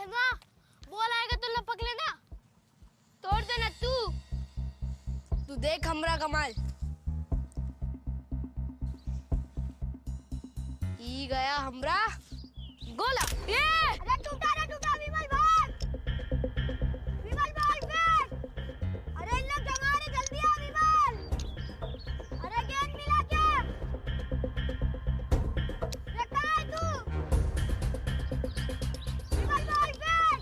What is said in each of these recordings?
Sharma, ball आएगा तो लपक लेना, तोड़ देना तू देख हमरा कमाल। ई गया हमरा गोला। ये अरे टूटा विमल भाग, विमल भाग फेंक। अरे इन लोग जमा रहे, जल्दी आ विमल। अरे गेंद मिला क्या? अरे कहाँ है तू? विमल भाग फेंक।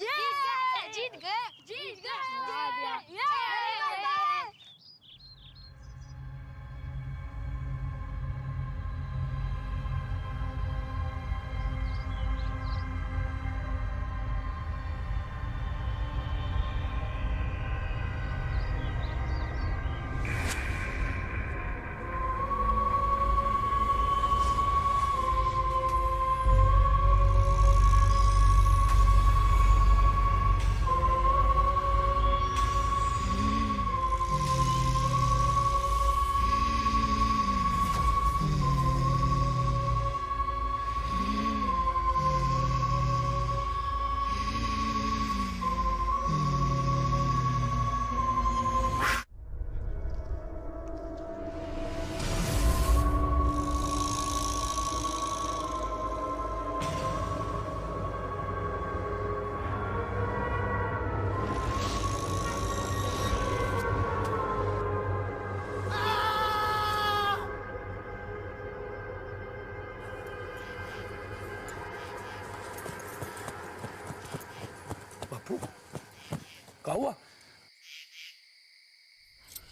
ये जीत गए। क्या हुआ?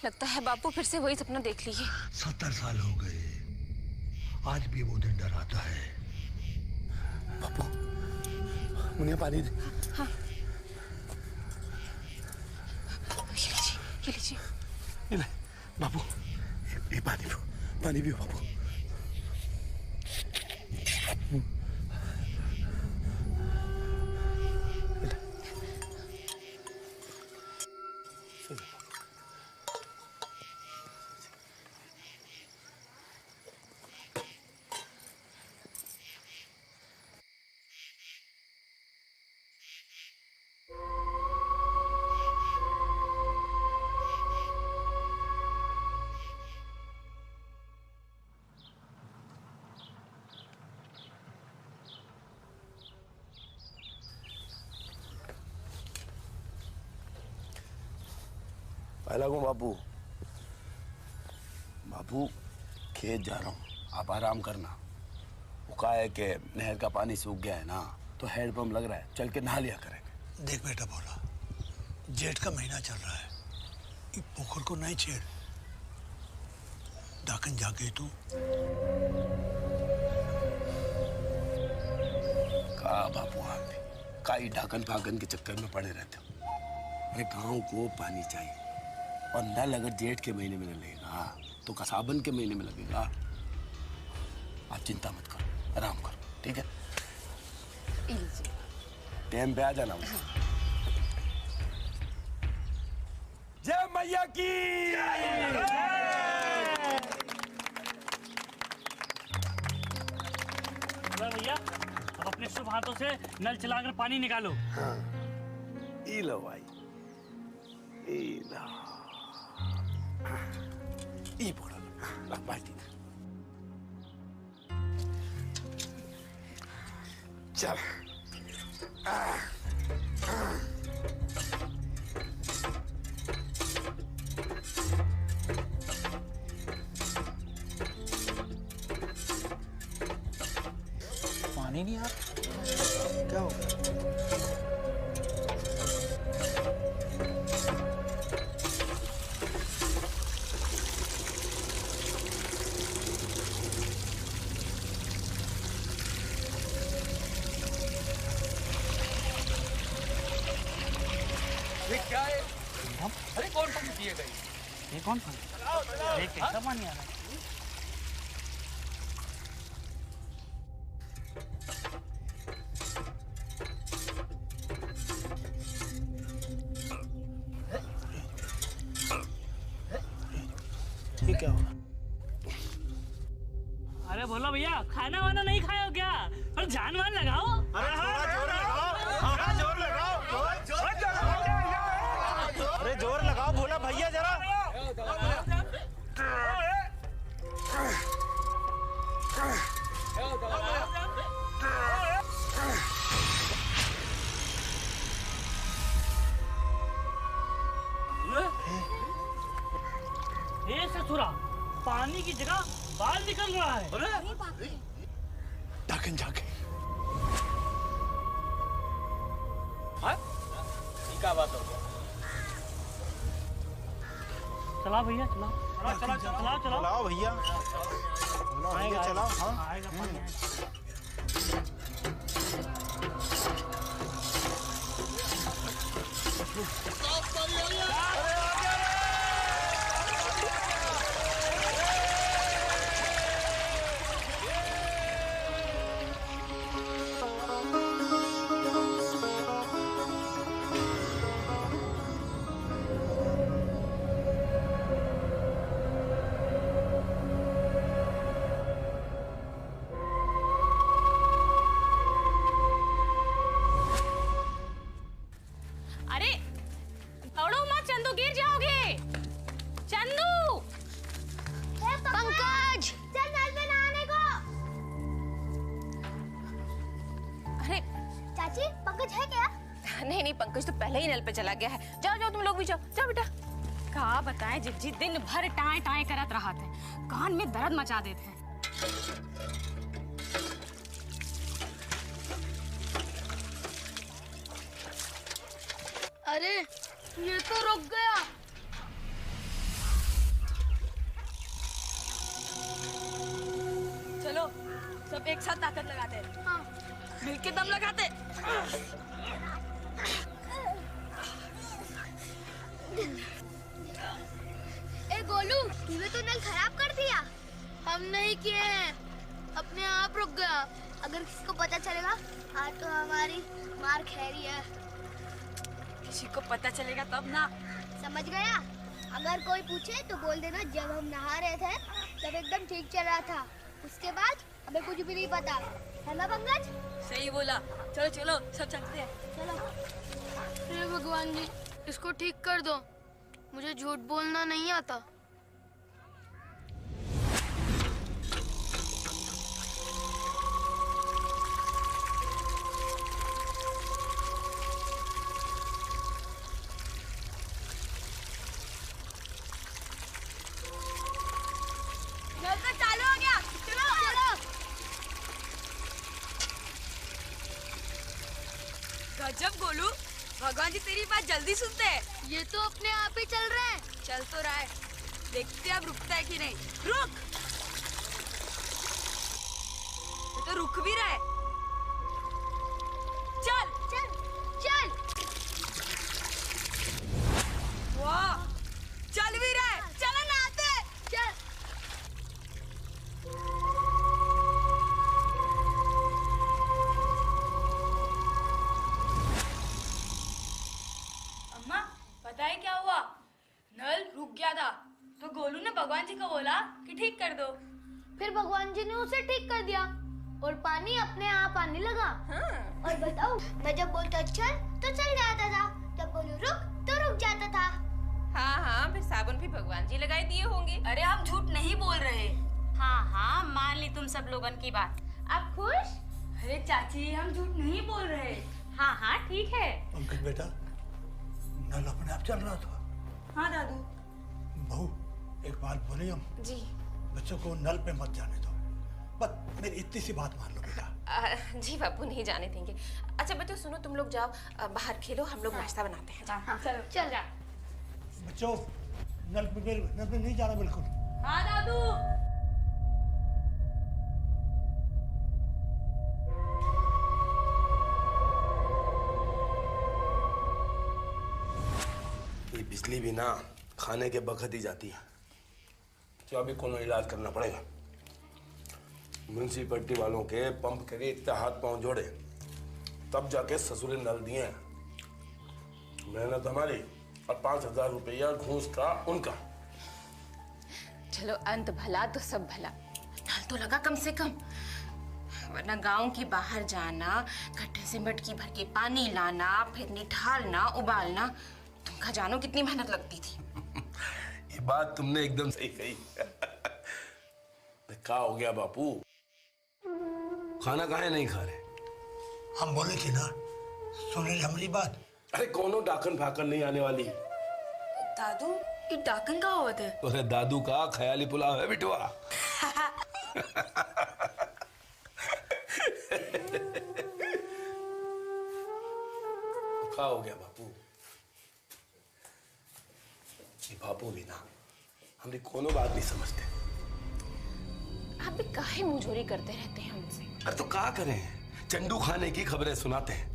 लगता है बापू फिर से वही सपना देख लिए। 70 साल हो गए, आज भी वो दिन डराता है। बापू, मुझे पानी दे। हाँ। ये लीजिए। ये ले, बापू, ये पानी पियो बापू। लगो बापू, बापू खेत जा रहा हूँ, आप आराम करना। वो कहा है कि नहर का पानी सूख गया है ना, तो हैंडपंप लग रहा है, चल के नहा लिया करेंगे। देख बेटा बोला, जेठ का महीना चल रहा है, इस पोखर को नहीं छेड़। डाकन जाके तू कहा बापू, आप भी काई डाकन फाकन के चक्कर में पड़े रहते हो। अरे गांव को पानी चाहिए, और नल अगर जेठ के महीने में न लगेगा तो कसाबन के महीने में लगेगा। आप चिंता मत करो, आराम करो, ठीक है? टाइम पे आ जाना। जय मैया की। भैया, अब अपने शुभ हाथों से नल चलाकर पानी निकालो। हाँ, ई लो भाई, ई लो, ई पकड़ो, ला बाल्टी। चल, पानी नहीं आ रहा, क्या हो गया? क्या है? अरे कौन पानी पिए गई? ये कौन पानी? देख कैसा पानी आ रहा है? ये क्या होगा? अरे बोलो भैया, खाना वाना नहीं खाए हो क्या? और जान वान लगाओ। अरे थोड़ा जोर लगाओ, थोड़ा जोर लगाओ, अरे जोर लगाओ भोला भैया जरा। ये ससुरा, पानी की जगह बाल निकल रहा है। ढाकन जाके क्या बात हो गया? चला भैया, चला चला चला चला चला चलाओ भैया, आएगा, चलाओ। हाँ आएगा पानी। अरे दौड़ो मत, चंदू गिर जाओगे। चंदू, पंकज चल नल पे नहाने को। अरे चाची पंकज है क्या? नहीं नहीं, पंकज तो पहले ही नल पे चला गया है। जाओ जाओ, तुम लोग भी जाओ। जाओ बेटा। कहा बताए जिज्जी, दिन भर टाए टाए करत रहा थे, कान में दर्द मचा देते हैं। अरे ये तो रुक गया। चलो सब एक साथ ताकत लगाते हैं। हाँ। मिलके दम लगाते। ए गोलू, तूने तो नल खराब कर दिया। हम नहीं किए हैं, अपने आप रुक गया। अगर किसी को पता चलेगा आज तो हमारी मार खैरी है। किसी को पता चलेगा तब ना। समझ गया? अगर कोई पूछे तो बोल देना जब हम नहा रहे थे तब एकदम ठीक चल रहा था, उसके बाद हमें कुछ भी नहीं पता, है ना पंकज? सही बोला। चलो चलो सब चलते हैं। चलो। हे भगवान जी, इसको ठीक कर दो, मुझे झूठ बोलना नहीं आता। चालू हो गया। चलो चलो। गजब गोलू, भगवान जी तेरी बात जल्दी सुनते हैं। ये तो अपने आप ही चल रहे हैं। चल तो रहा है, देखते अब रुकता है कि नहीं। रुक, ये तो रुक भी रहा है। चल चल चल। वाह, चल भी रहा है। चलो नहाते। चल। अम्मा पता है क्या हुआ? नल रुक गया था तो गोलू ने भगवान जी को बोला कि ठीक कर दो। फिर भगवान जी ने उसे ठीक कर दिया और पानी अपने आप आने लगा। हाँ। और बताओ, मैं जब बोलता चल तो चल जाता था, जब बोलूं रुक तो रुक जाता था। हाँ हाँ, फिर साबुन भी भगवान जी लगाए दिए होंगे। अरे हम झूठ नहीं बोल रहे। हाँ हाँ, मान ली तुम सब लोगन की बात। अब खुश? अरे चाची, हम झूठ नहीं बोल रहे। हाँ हाँ ठीक है। पंकज बेटा, नल अपने आप चल रहा था। हाँ दादू। बहू एक बात बोले, हम जी। बच्चों को नल पे मत जाने दो, बस मेरी इतनी सी बात मान लो बेटा। जी बापू नहीं जाने देंगे। अच्छा बच्चों सुनो, तुम लोग जाओ बाहर खेलो, हम लोग नाश्ता बनाते हैं। हाँ, चलो चल जा। बच्चों नल पे नहीं जाना बिल्कुल। हाँ दादू। ये बिजली भी ना खाने के बखत ही जाती है, तो अभी कोनो इलाज करना पड़ेगा। म्यूनसिपैलिटी वालों के पंप के लिए इतना हाथ पांव जोड़े तब जाके ससुरे नल दिए हैं। मेहनत हमारी और 5,000 रुपया घूस का उनका। चलो अंत भला तो सब भला। नल तो लगा कम से कम, वरना गांव के बाहर जाना, गड्ढे से मटकी भर के पानी लाना, फिर निठालना, उबालना, तुमका जानो कितनी मेहनत लगती थी। ये बात तुमने एकदम सही कही। क्या हो गया बापू, खाना काहे नहीं खा रहे? हम बोले थे ना, सुन रहे हमारी बात। अरे कोनो डाकन फाकन नहीं आने वाली। दादू ये डाकन का होता है? अरे दादू का ख्याली पुलाव है बिटवा। क्या हो गया बापू? ये बापू भी ना हमने कोनो बात नहीं समझते। आप भी काहे मुंहजोरी करते रहते हैं उनसे? अरे तो क्या करें, चंडू खाने की खबरें सुनाते हैं।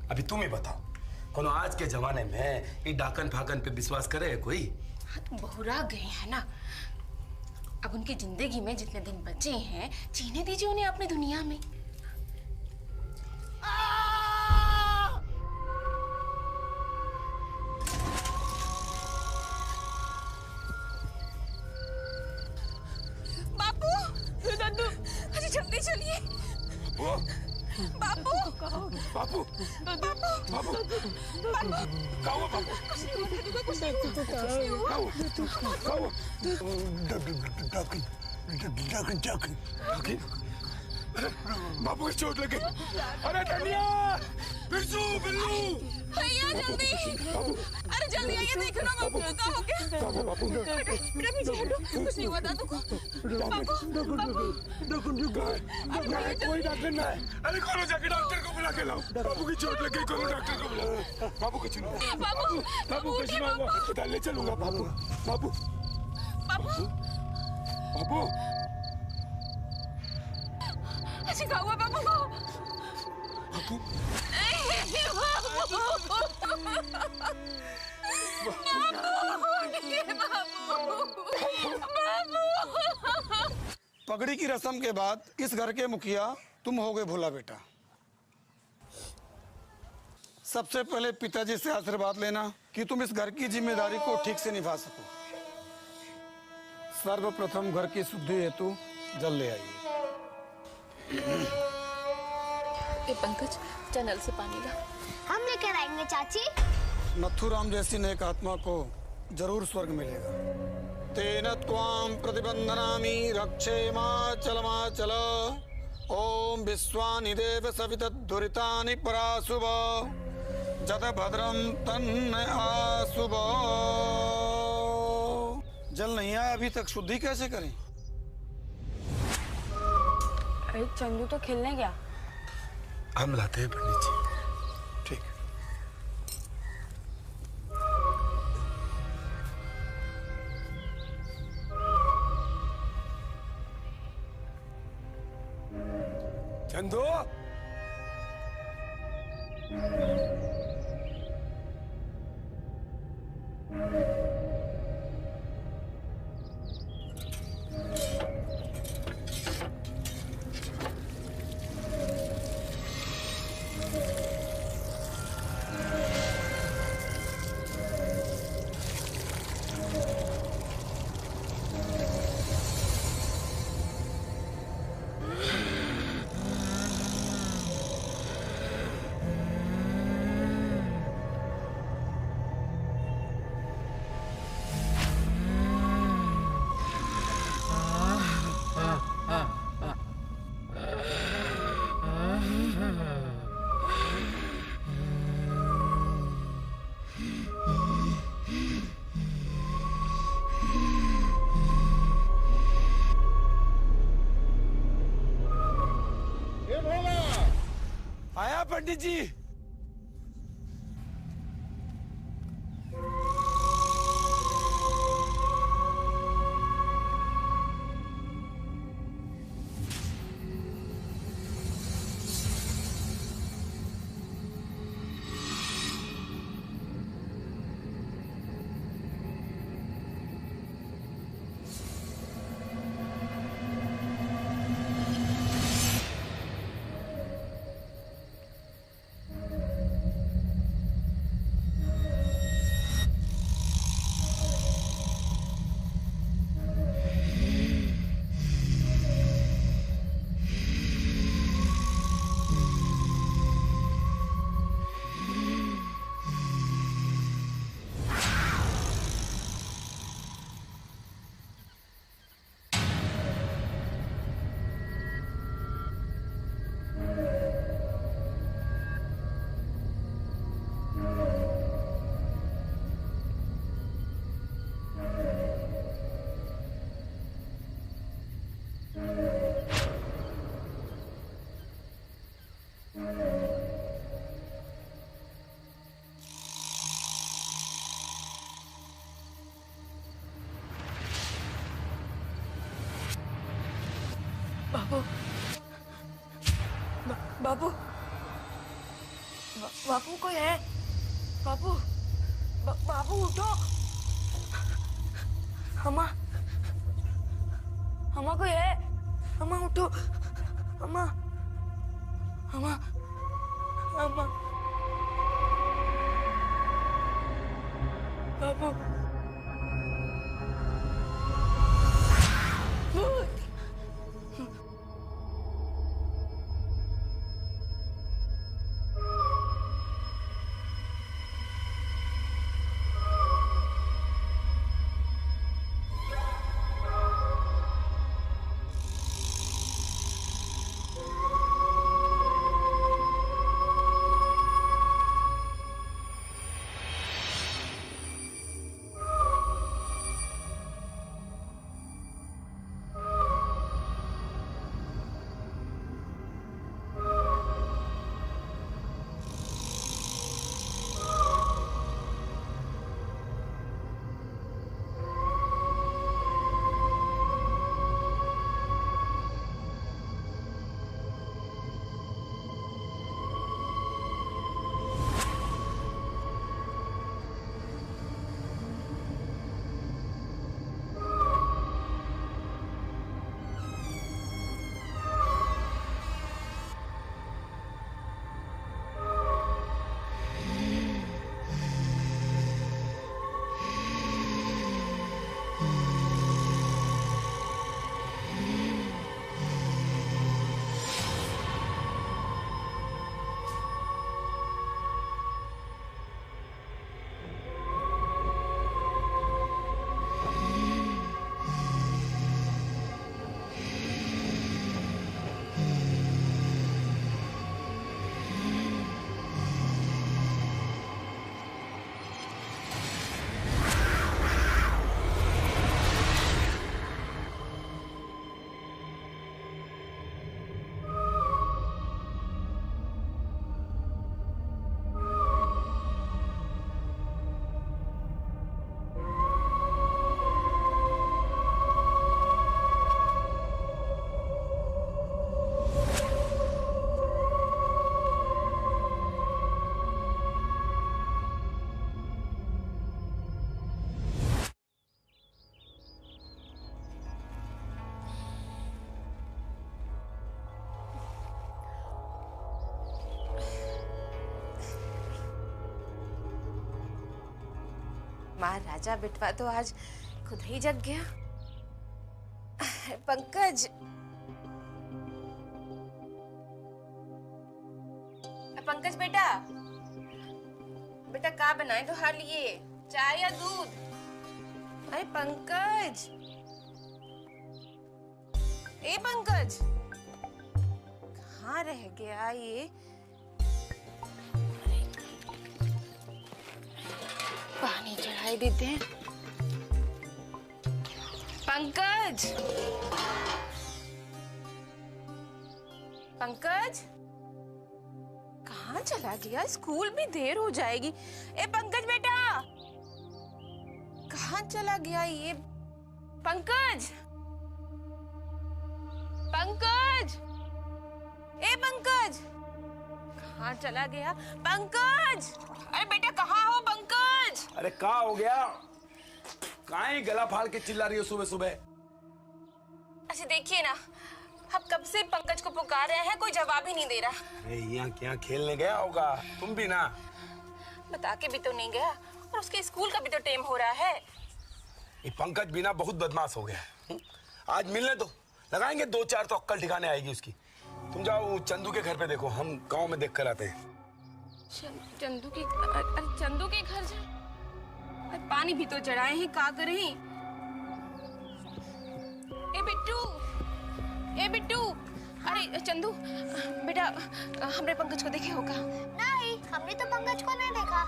अभी तुम ही बताओ, कोनो आज के जमाने में ये डाकन फाकन पे विश्वास करे कोई? हाँ तो बहुरा गए हैं ना, अब उनकी जिंदगी में जितने दिन बचे हैं जीने दीजिए उन्हें अपनी दुनिया में। बापू, दादू, अरे जल्दी चलिए। बापू, बापू, बापू, बापू की चोट लगी। अरे धनिया, बिरजू, बिल्लू, भैया जल्दी, अरे जल्दी आइए, देखो ना बापू क्या हो गया। बापू, बेटा पीछे हटो, कुछ नहीं हुआ दादू को। कोई डॉक्टर ना है। अरे कोनो जाके डॉक्टर को बुला के लाओ। बापू की चोट लगी, कोनो डॉक्टर को बुलाओ। बापू को चुनो। बापू को चुनो, अस्पताल ले चलूंगा। बापू, बापू, बापू, बापू, अच्छा क्या हुआ बापू को? बापू, पगड़ी की रस्म के बाद इस घर के मुखिया तुम हो गए भोला बेटा। सबसे पहले पिताजी से आशीर्वाद लेना कि तुम इस घर की जिम्मेदारी को ठीक से निभा सको। सर्वप्रथम घर की शुद्धि हेतु जल ले आइए। ए पंकज, जा नल से पानी ला। हम लेकर आएंगे चाची। नथुराम जैसी नेक आत्मा को जरूर स्वर्ग मिलेगा। तेन त्वां प्रतिबंधनामि रक्षेमाचलमाचल। ओम विश्वानि देव सवितद्दुरितानि पराशुभ। जत भद्रम तन्न आशुभ। जल नहीं आया अभी तक, शुद्धि कैसे करें? अरे चंदू तो खेलने गया। हम लाते हैं पंडित जी। ठीक। चंदू, आया पंडित जी। बाबू बाबू बाबू कोई है? बाबू बाबू उठो। अम्मा अम्मा कोई है? अम्मा उठो। अम्मा अम्मा अम्मा बाबू महाराजा बिटवा तो आज खुद ही जग गया। पंकज पंकज बेटा बेटा क्या बनाए तो हाल लिए चाय या दूध? अरे पंकज ए पंकज कहाँ रह गया ये? पानी चढ़ाई देते हैं। पंकज पंकज कहाँ चला गया? स्कूल भी देर हो जाएगी। ए पंकज बेटा कहाँ चला गया ये? पंकज पंकज ए पंकज कहाँ चला गया? पंकज अरे बेटा कहाँ हो पंकज? अरे क्या हो गया? कहाँ ही गला फाड़ के चिल्ला रही हो सुबह सुबह? अच्छा देखिए ना, हम कब से पंकज को पुकार रहे हैं, कोई जवाब ही नहीं दे रहा। अरे यहाँ क्या खेलने गया होगा? तुम भी ना बता के भी तो नहीं गया, और उसके स्कूल का भी तो टाइम हो रहा है। ये पंकज भी ना बहुत बदमाश हो गया। आज मिलने दो, लगाएंगे 2-4 तो अक्कल ठिकाने आएगी उसकी। तुम जाओ चंदू के घर पे देखो, हम गांव में देख कर आते हैं। चंदू के घर जाए? पानी भी तो चढ़ाए हैं, क्या करें? ए बिट्टू अरे चंदू बेटा हमने पंकज को देखे होगा? नहीं, हमने तो पंकज को नहीं देखा।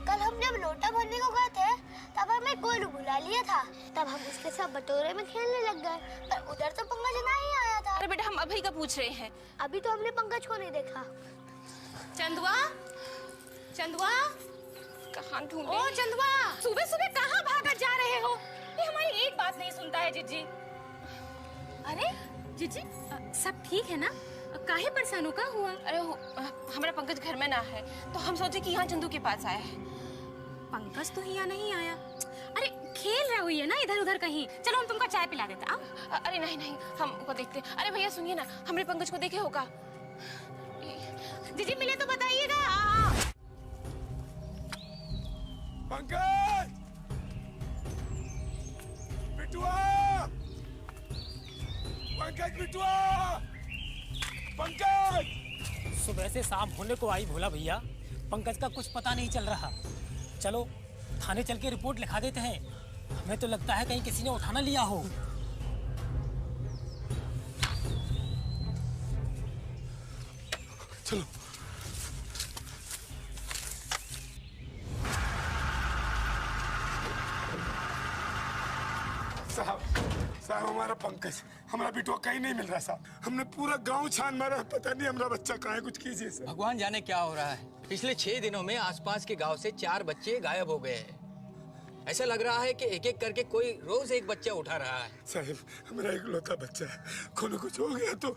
कल हम जब लोटा भरने को गए थे तब हमें गोलू बुला लिया था, तब हम उसके साथ बटोरे में खेलने लग गए, पर उधर तो पंकज नहीं आया था। अरे बेटा हम अभी का पूछ रहे हैं। अभी तो हमने पंकज को नहीं देखा। चंदुआ कहाँ ढूंढे? ओ चंदुआ, सुबह सुबह कहाँ भागकर जा रहे हो? ये हमारी एक बात नहीं सुनता है जिज्जी। अरे जीजी सब ठीक है ना? काहे परेशान हो, का हुआ? अरे हमारा पंकज घर में ना है तो हम सोचे कि यहाँ चंदू के पास आया है। पंकज तो यहाँ नहीं आया। अरे खेल रहा हुई है ना इधर उधर कहीं। चलो हम तुमको चाय पिला देते। आओ। अरे नहीं नहीं, हम को देखते। अरे भैया सुनिए ना, हमने पंकज को देखे होगा। जीजी मिले तो बताइएगा। पंकज! बिटुआ! पंकज बिटुआ! पंकज! सुबह से शाम होने को आई भोला भैया, पंकज का कुछ पता नहीं चल रहा। चलो थाने चल के रिपोर्ट लिखा देते हैं। हमें तो लगता है कहीं किसी ने उठा ना लिया हो। चलो। साहब हमारा पंकज, हमारा बिटुआ कहीं नहीं मिल रहा साहब। हमने पूरा गांव छान मारा, पता नहीं हमारा बच्चा कहाँ है, कुछ कीजिए सर। भगवान जाने क्या हो रहा है। पिछले 6 दिनों में आसपास के गांव से 4 बच्चे गायब हो गए हैं। ऐसा लग रहा है कि एक एक करके कोई रोज एक बच्चा उठा रहा है। साहब हमारा इकलौता बच्चा है, कोनो कुछ हो गया तो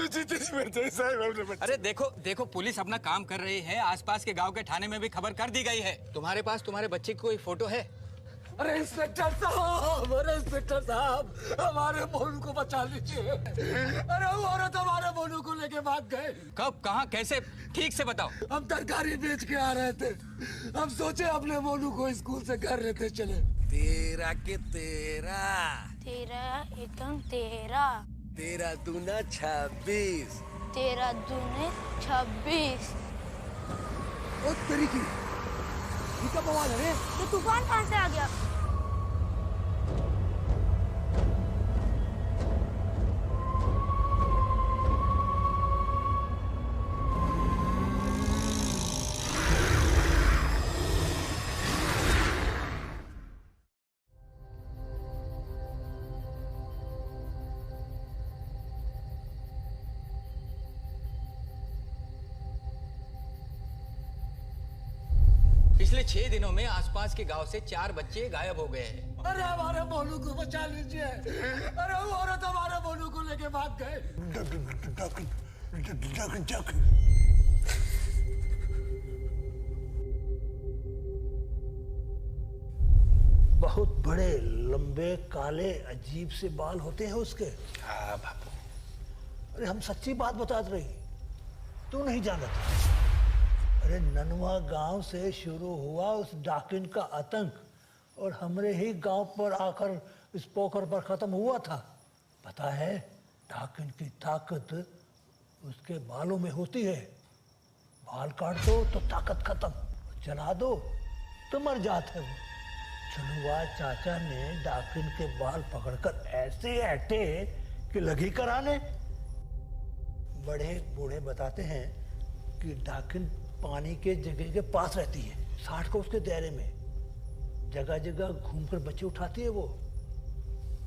जीते मर जाए साहब हमने बच्चा। अरे देखो पुलिस अपना काम कर रही है। आसपास के गांव के थाने में भी खबर कर दी गई है। तुम्हारे पास तुम्हारे बच्चे की कोई फोटो है? अरे इंस्पेक्टर साहब, हमारे मोनू को बचा लीजिए। अरे वो औरत हमारे मोनू को लेके भाग गए। कब, कहाँ, कैसे, ठीक से बताओ। हम तरकारी बेच के आ रहे थे, हम सोचे अपने मोनू को स्कूल से घर लेते चले। 13 के 13, 13 एकम 13, 13 दूना 26, 13 दूने 26। ओ तेरी की, ये क्या बवाल है रे? ये तूफान कहाँ से आ गया? पिछले 6 दिनों में आसपास के गांव से 4 बच्चे गायब हो गए हैं। अरे हमारे मोनू को बचा लीजिए। अरे वो औरत हमारे मोनू को लेके भाग गए। बहुत बड़े लंबे काले अजीब से बाल होते हैं उसके। हाँ बापू। अरे हम सच्ची बात बता रही, तू नहीं जानता। अरे ननवा गांव से शुरू हुआ उस डाकिन का आतंक और हमरे ही गांव पर आकर इस पोखर पर खत्म हुआ था। पता है, डाकिन की ताकत उसके बालों में होती है। बाल काट दो तो ताकत खत्म, जला दो तो मर जाते हो। चनुआ चाचा ने डाकिन के बाल पकड़कर ऐसे ऐटे कि लगी कराने। बड़े बूढ़े बताते हैं कि डाकिन पानी के जगह के पास रहती है, 60 को उसके दायरे में। जगह जगह घूमकर बच्चे उठाती है वो।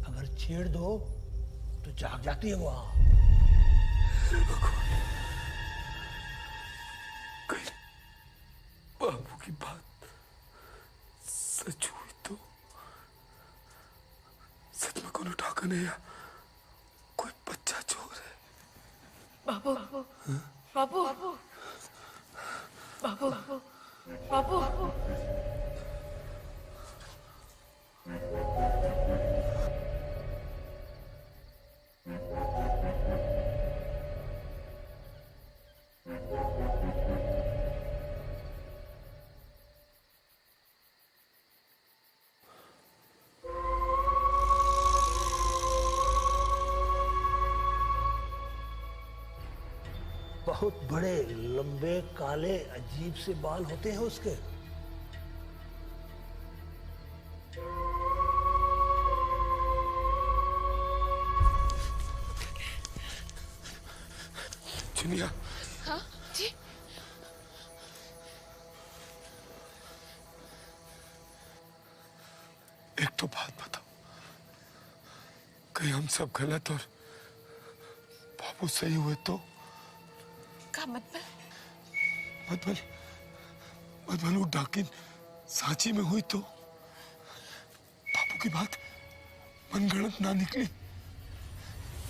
अगर छेड़ दो तो जाग जाती है वहां। बाबू की बात सच हुई तो सच में कौन डाकन है या कोई बच्चा चोर है? बाबू बाबू बाबू बाबू बाबू बहुत बड़े लंबे काले अजीब से बाल होते हैं उसके। चुनिया। हाँ जी। एक तो बात बताओ, कहीं हम सब गलत और बाबू सही हुए तो? का मतलब? मतलब वो डाकिन सांची में हुई तो बाबू की बात मनगढ़ंत ना निकली?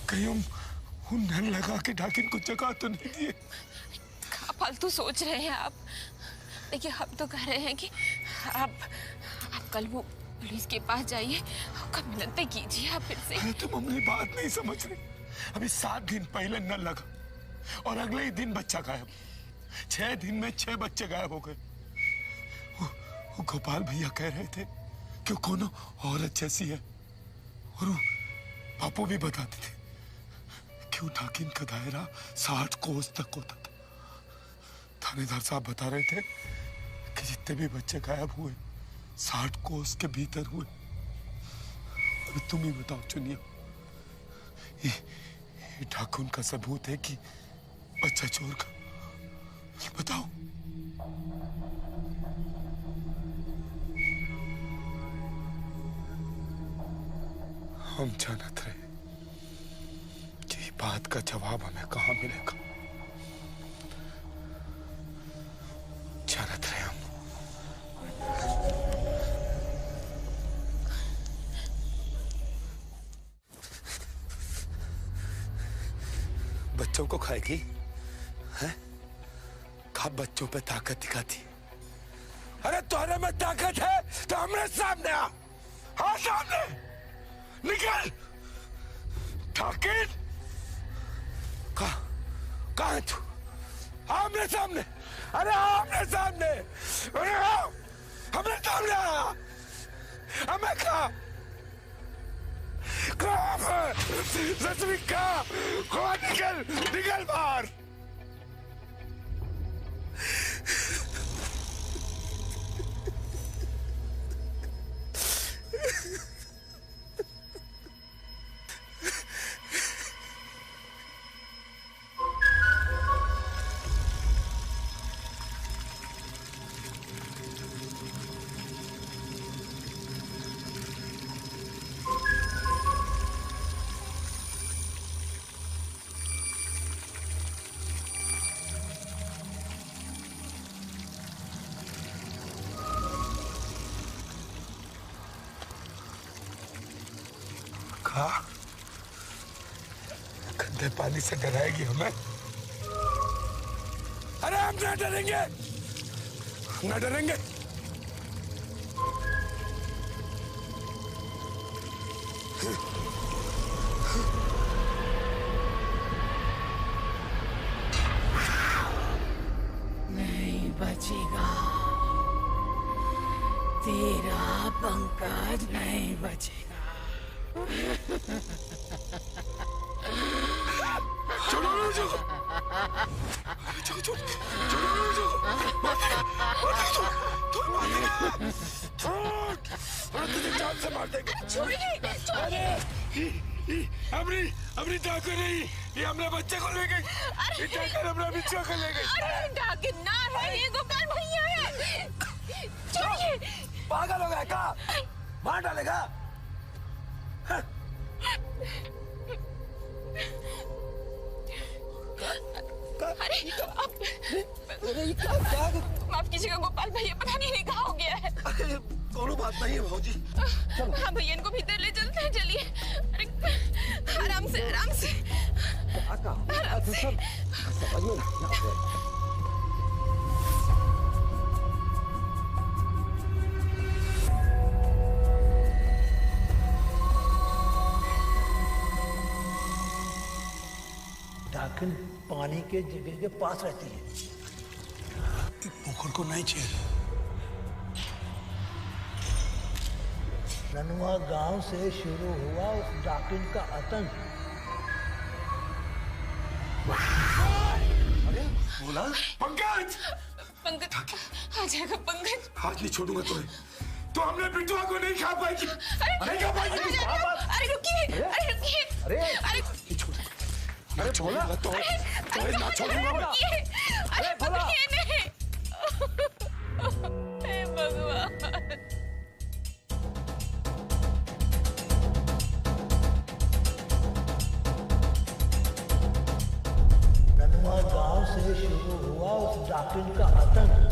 कहीं हम नल लगा के डाकिन को जगा तो नहीं दिए? क्या फालतू सोच रहे हैं आप? देखिए हम तो कह रहे हैं कि आप कल वो पुलिस के पास जाइए, मिन्नतें कीजिए आप फिर से। अरे तुम अपनी बात नहीं समझ रही। अभी 7 दिन पहले नल लगा और अगले ही दिन बच्चा गायब। 6 दिन में 6 बच्चे गायब हो गए। वो गोपाल भैया कह रहे थे कि कोनो औरत जैसी है, और वो बापू भी बताते थे कि वो डाकिन का दायरा 60 कोस तक होता था। थानेदार साहब बता रहे थे कि जितने भी बच्चे गायब हुए 60 कोस के भीतर हुए। अभी तुम ही बताओ चुनिया, ये डाकुन का सबूत है कि बच्चा चोर का? बताओ। हम जानते रहे कि बात का जवाब हमें कहाँ मिलेगा। जानते रहे हम। बच्चों को खाएगी हैं? कब बच्चों पे ताकत दिखाती? अरे तुम्हारे में ताकत है तो हमरे सामने आ। हाँ सामने निकल। डाकिन कहाँ है तू? आमने सामने। अरे आमने सामने। अरे हमने सामने आ। हमें कहा सच में कहा निकल बाहर। गंदे पानी से डराएगी हमें? अरे हम न डरेंगे, न डरेंगे। नहीं बचेगा तेरा पंकज, नहीं बचेगा। छोड़ो मुझे, तुझे जान से मार देंगे। अबरी डाकू नहीं, ये हमने बच्चे को ले गई। ये डाकू हमने बच्चे को ले गई। अरे डाकू ना है, ये गोपाल भैया है। छोड़िए। पागल हो गया क्या? मार डालेगा? अरे माफ कीजिएगा गोपाल भैया, पता नहीं कहाँ हो गया है। अरे कोनो बात नहीं है भाऊजी। हाँ भैया इनको भीतर ले चलते हैं, चलिए। अरे आराम से आराम से आराम से। समझ में डाकिन पानी के जगह के पास रहती है। पोखर को नहीं चाहिए। ननुआ गांव से शुरू हुआ उस डाकिन का आतंक। अरे बोला पंकज। पंकज आ जाएगा पंकज। हाथ नहीं छोड़ूंगा तुम्हें। तो हमने बिटुआ को नहीं खा पाएगी। नहीं खा पाएगी। अरे रुकिए, अरे रुकिए। अरे अरे बोला तो ना छोड़ूंगा मैं। अरे बोला नहीं। हे भगवान। ननुआ गांव से शुरू हुआ उस डाकिन का आतंक।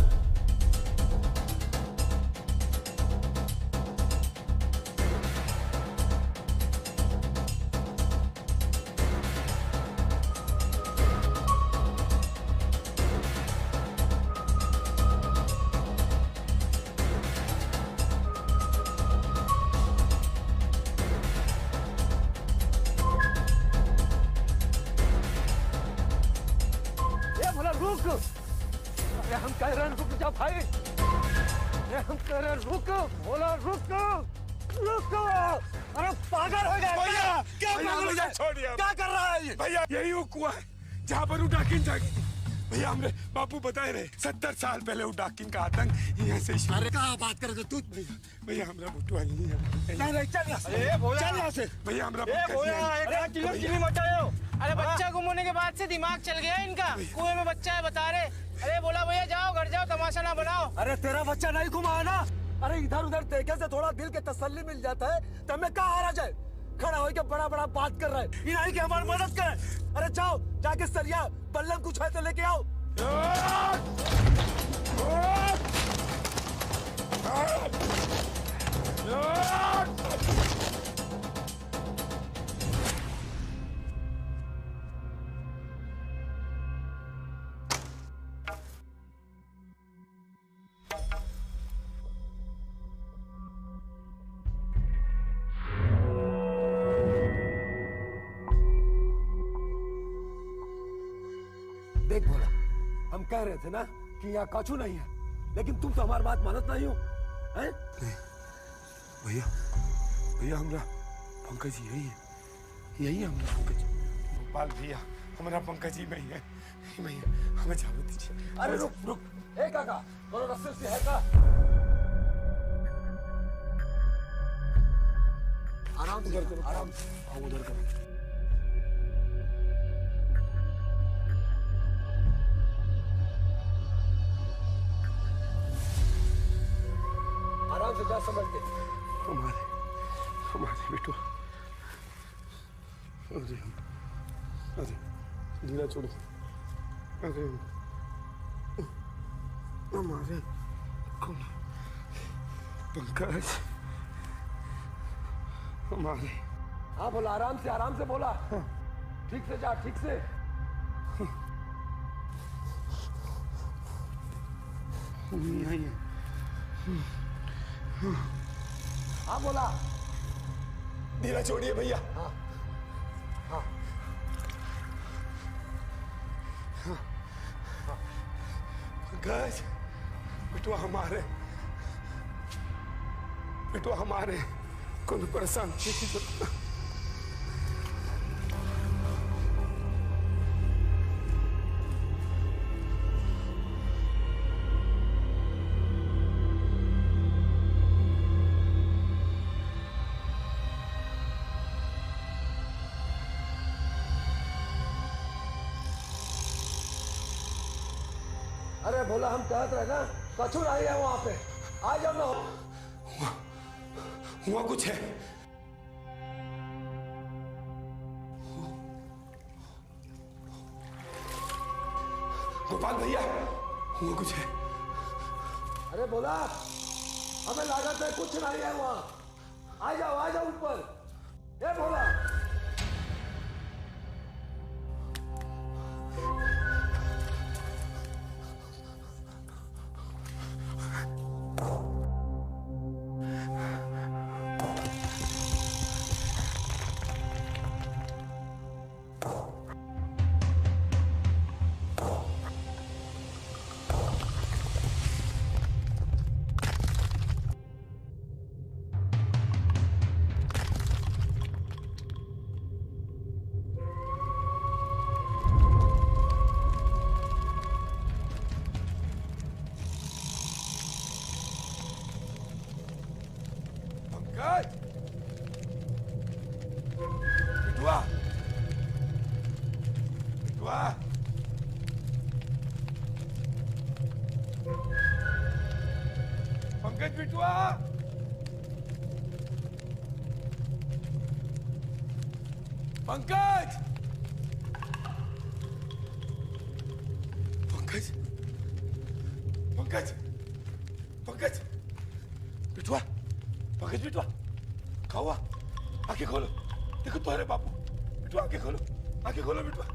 अरे हम कह रहे हैं रुक जा भाई, अरे हम कह रहे हैं रुक, बोला रुक रुक। अरे पागल हो गया भैया, क्या पागल हो गया? छोड़िए, क्या कर रहा है ये? भैया यही वो कुआं है जहाँ पर वो डाकिन जागी थी। भैया हमने बापू बताए रहे 70 साल पहले वो डाकिन का आतंक यहाँ से शुरू। अरे कहाँ बात कर रहे तू? भैया हमरा बुटुआ नहीं है। नहीं चल यहाँ से, चल यहाँ से। भैया हमरा एक किलो चीनी मचाओ। अरे बच्चा गुम होने के बाद से दिमाग चल गया इनका। कुएं में बच्चा है बता रहे। अरे बोला भैया जाओ घर जाओ, तमाशा ना बनाओ। अरे तेरा बच्चा नहीं घुमा है ना? अरे इधर उधर देखे से थोड़ा दिल के तसल्ली मिल जाता है, तो मैं कहाँ हारा जाए? खड़ा होकर बड़ा बड़ा बात कर रहा है, ये नहीं कि हमारी मदद करे। अरे जाओ जाके सरिया बल्लम कुछ है तो लेके आओ। देख बोला, हम कह रहे थे ना कि यहाँ कछु नहीं है, लेकिन तुम तो हमारी बात मानत नहीं हो, हैं? भैया भैया हमरा पंकज यही है, यही है हमरा पंकज। गोपाल भैया हमारा पंकज ही में ही है, भैया हमें जाने दीजिए। अरे रुक रुक, ए काका, थोड़ा रस्ते से है का? आराम से करो, आराम से। आओ उधर करो। आराम से जा समझ के। हमारे बेटो, अरे धीरा छोड़ो, अरे हमारे पंकज, हमारे। हाँ बोला, आराम से बोला। ठीक से जा, ठीक से। यही है। हाँ बोला। धीरा छोड़िए भैया। हाँ हाँ पंकज, बेटुआ हमारे, बेटुआ हमारे, कोई परेशान नहीं। अरे बोला, हम कहते रहे ना कछु नहीं है वहां पे, आ जाओ ना। हुआ कुछ है? गोपाल भैया, हुआ कुछ है? अरे बोला, हमें लागत है कुछ नहीं है वहां, आ जाओ ऊपर। ये बोला, पंकज बिटुआ, पंकज, पंकज, पंकज, पंकज बिटुआ, पंकज बिटुआ, क्या हुआ? आंखें खोलो, देखो तुम्हारे बापू। बिटुआ आंखें खोलो बिटुआ।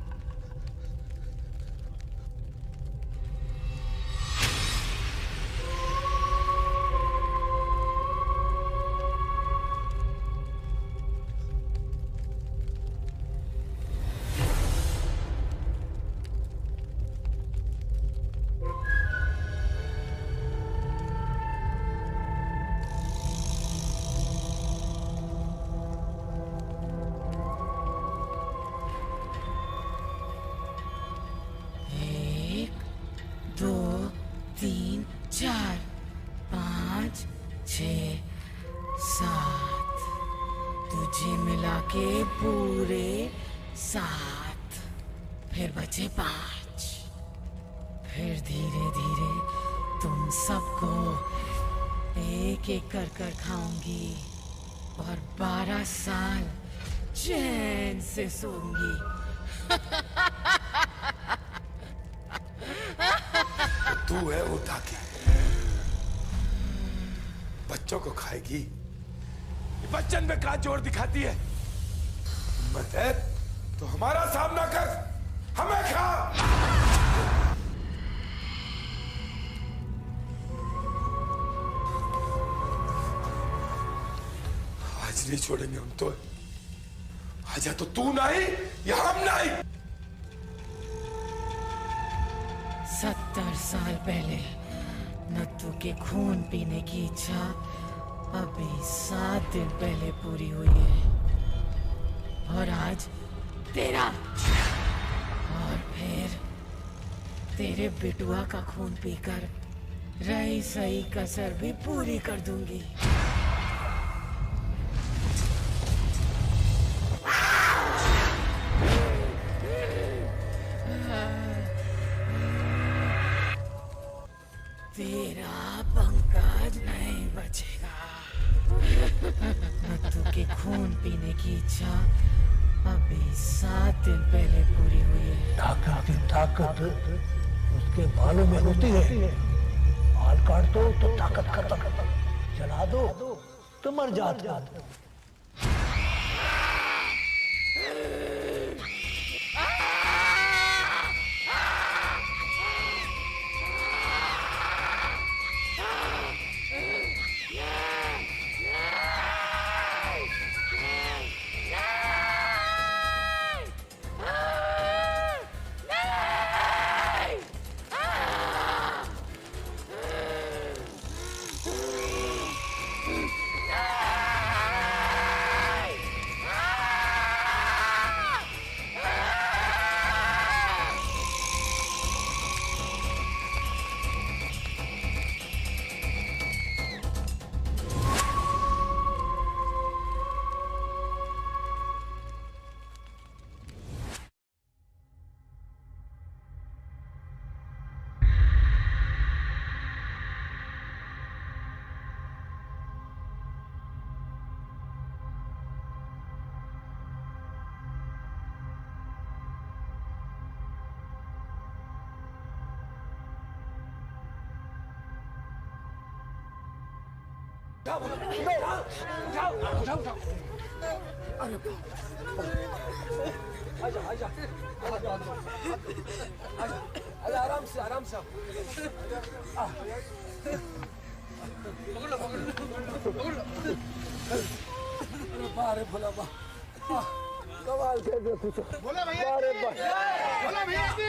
7, फिर बचे 5। फिर धीरे धीरे तुम सबको एक एक कर कर खाऊंगी और 12 साल चैन से सोऊंगी। तू है वो ताकि बच्चों को खाएगी। बच्चन में कहा जोर दिखाती है। हिम्मत है तो हमारा सामना कर, हमें खा। आज नहीं छोड़ेंगे हम तो। आजा तो तू नहीं या हम नहीं। 70 साल पहले नत्थू के खून पीने की इच्छा अभी 7 दिन पहले पूरी हुई है। और आज तेरा और फिर तेरे बिटुआ का खून पीकर रही सही कसर भी पूरी कर दूंगी। तेरा पंकज नहीं बचेगा। नत्थू के खून पीने की इच्छा अभी 7 दिन पहले पूरी हुई है। ताकत की ताकत उसके बालों में होती है। बाल काट दो तो ताकत खत्म, जला दो तो मर जाता। अरे आजा आराम से पकड़ लो अरे बारे भोला बा कमाल कर दे तू तो भोला भैया भोला भैया की